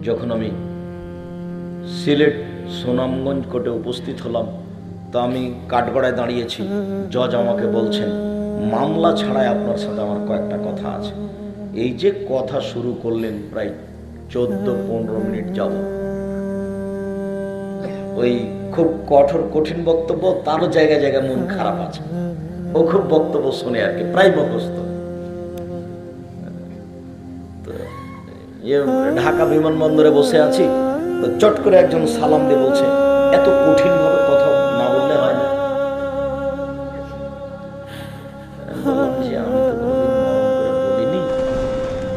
যখন আমি সিলেট সুনামগঞ্জ কোর্টে উপস্থিত হলাম, তো আমি কাঠগড়ায় দাঁড়িয়েছি। জজ আমাকে বলছেন, মামলা ছাড়াই আপনার সাথে আমার কয়েকটা কথা আছে। এই যে কথা শুরু করলেন, প্রায় 14-15 মিনিট যাব। ওই খুব কঠিন বক্তব্য, তারও জায়গায় জায়গায় মন খারাপ আছে। ও খুব বক্তব্য শুনে আর কি, প্রায় মুখস্থ। ঢাকা বিমানবন্দরে বসে আছি, তো চট করে একজন সালাম দিয়ে বলছে, এত কঠিন ভাবে কথা না বললে হয় না। আমি তো কোনোদিন বলিনি,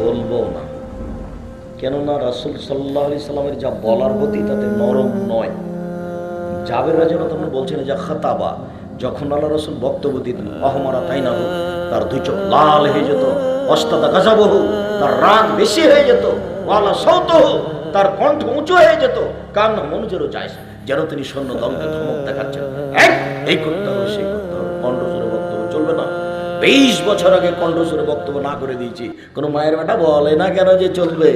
বলবো না। কেননা রাসূল সাল্লাল্লাহু আলাইহি সাল্লামের যা বলার গতি তাতে নরম নয়। জাবের রাদিয়াল্লাহু আনহু বলছেন, যা খাতাবা, যখন আল্লাহ রাসূল বক্তব্য দিতেন, আহমারা তাইনাহু, তার দুই চোখ লাল হয়ে যেত, অস্তাদা গাজাবহু, তার রাগ বেশি হয়ে যেত, ওয়ালা সাউতুহু, তার কণ্ঠ উঁচু হয়ে যেত, কান মনোজেরও যায়, যেন তিনি সৈন্য দলকে ধমক দেখাচ্ছেন, এই করতে হবে, সেই করতে হবে। কণ্ঠস্বরে বক্তব্য চলবে না। 20 বছর আগে কণ্ঠস্বরে বক্তব্য না করে দিয়েছি, কোন মায়ের বেটা বলে না কেন যে চলবে।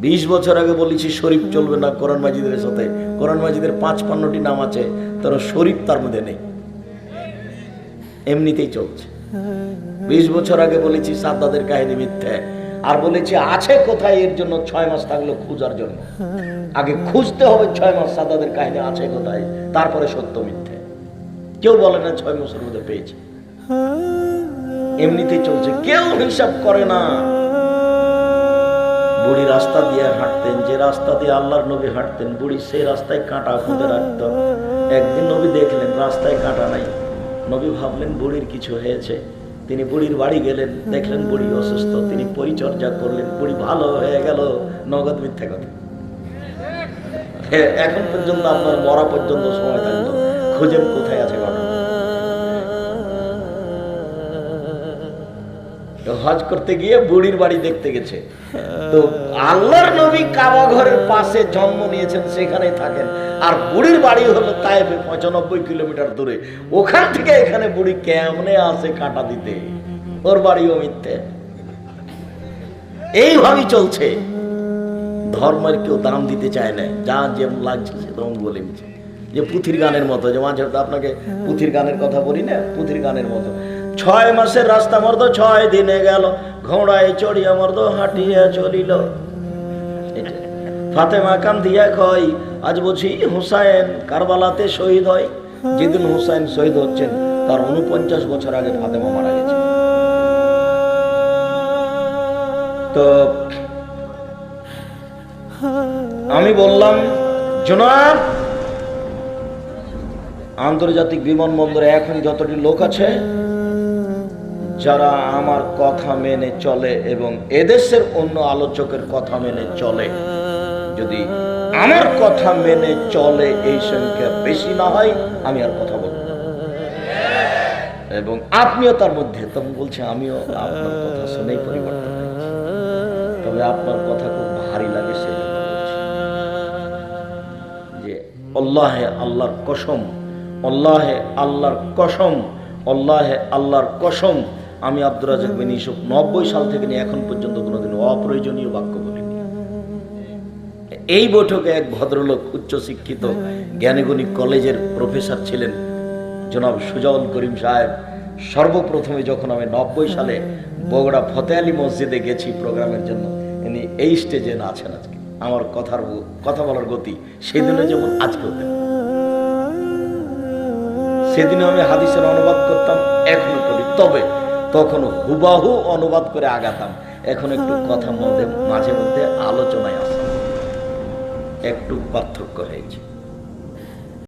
20 বছর আগে বলেছি শরীফ চলবে না কোরআন মাজিদের সাথে। কোরআন মাজিদের 55টি নাম আছে, তার শরীফ তার মধ্যে নেই, এমনিতেই চলছে। 20 বছর আগে বলেছি সাদ্দাদের কাহিনী মিথ্যে, আর বলেছি আছে কোথায়, এর জন্য 6 মাস থাকলো খোঁজার জন্য। আগে খুঁজতে হবে 6 মাস সাদ্দাদের কাহিনী আছে কোথায়, তারপরে সত্য মিথ্যে। কেউ বলে না 6 মাসের মধ্যে পেয়েছে, এমনিতেই চলছে, কেউ হিসাব করে না। বুড়ি রাস্তা দিয়ে হাঁটতেন, যে রাস্তা দিয়ে আল্লাহর নবী হাঁটতেন, বুড়ি সেই রাস্তায় কাঁটা খুঁজে রাখত। একদিন নবী দেখলেন রাস্তায় কাঁটা নাই, নবী ভাবলেন বুড়ির কিছু হয়েছে। তিনি বুড়ির বাড়ি গেলেন, দেখলেন বুড়ি অসুস্থ, তিনি পরিচর্যা করলেন, বুড়ি ভালো হয়ে গেল। নগদ মিথ্যা কথা। এখন পর্যন্ত আপনার মরা পর্যন্ত সময় থাকতো, খুঁজেন কোথায় আছে ঘটনা। হজ করতে গিয়ে বুড়ির বাড়ি দেখতে গেছে, তো আল্লাহর নবী কাবা ঘরের পাশে জন্ম নিয়েছেন, সেখানেই থাকেন, আর বুড়ির বাড়ি হলো তায়েফে 95 কিলোমিটার দূরে। ওখান থেকে এখানে বুড়ি কেমনে আসে কাঁটা দিতে, ওর বাড়িও মিথ্যে। এইভাবেই চলছে। ধর্মের কেউ দাম দিতে চায় না, যা যেমন লাগছে সেরকম বলে নিচ্ছে, যে পুঁথির গানের মতো। যে মাঝে আপনাকে পুঁথির গানের কথা বলি না, পুঁথির গানের মতো। 6 মাসের রাস্তা মর্দ 6 দিনে গেল, ঘোড়ায় চড়িয়া মর্দ হাঁটিয়া চলিল। ফাতেমা কান্দিয়া কয়, আজ বুঝি হুসাইন কারবালাতে শহীদ হয়। যেদিন হুসাইন শহীদ হচ্ছেন তার 49 বছর আগে ফাতেমা মারা গেছে। তো আমি বললাম, জনাব, আন্তর্জাতিক বিমানবন্দরে এখন যতটি লোক আছে যারা আমার কথা মেনে চলে এবং এদেশের অন্য আলোচকের কথা মেনে চলে, যদি আমার কথা মেনে চলে এই সংখ্যা বেশি না হয়, আমি আর কথা বলবো না, এবং আপনিও তার মধ্যে। তখন বলছে, আমিও আপনার কথা শুনেই পরিবর্তন হয়েছি, তবে আপনার কথা খুব ভারী লাগে, সেই জন্য বলছি যে আল্লাহে আল্লাহর কসম, আল্লাহে আল্লাহর কসম, আল্লাহে আল্লাহর কসম, আমি আব্দুর রাজ্জাক বিন ইউসুফ 90 সাল থেকে নিয়ে এখন পর্যন্ত কোনোদিন অপ্রয়োজনীয় বাক্য বলিনি। এই বৈঠকে এক ভদ্রলোক, উচ্চশিক্ষিত জ্ঞানীগুণী কলেজের প্রফেসর ছিলেন, জনাব সুজাউল করিম সাহেব। সর্বপ্রথমে যখন আমি 90 সালে বগুড়া ফতে আলী মসজিদে গেছি প্রোগ্রামের জন্য, ইনি এই স্টেজে না আছেন আজকে। আমার কথা বলার গতি সেদিনে যেমন আজকেও তেমন। সেদিনে আমি হাদিসের অনুবাদ করতাম, এখনো করি, তবে তখন হুবাহু অনুবাদ করে আগাতাম। এখন একটু কথা মাঝে মধ্যে আলোচনায় আসে, একটু পার্থক্য হয়েছে।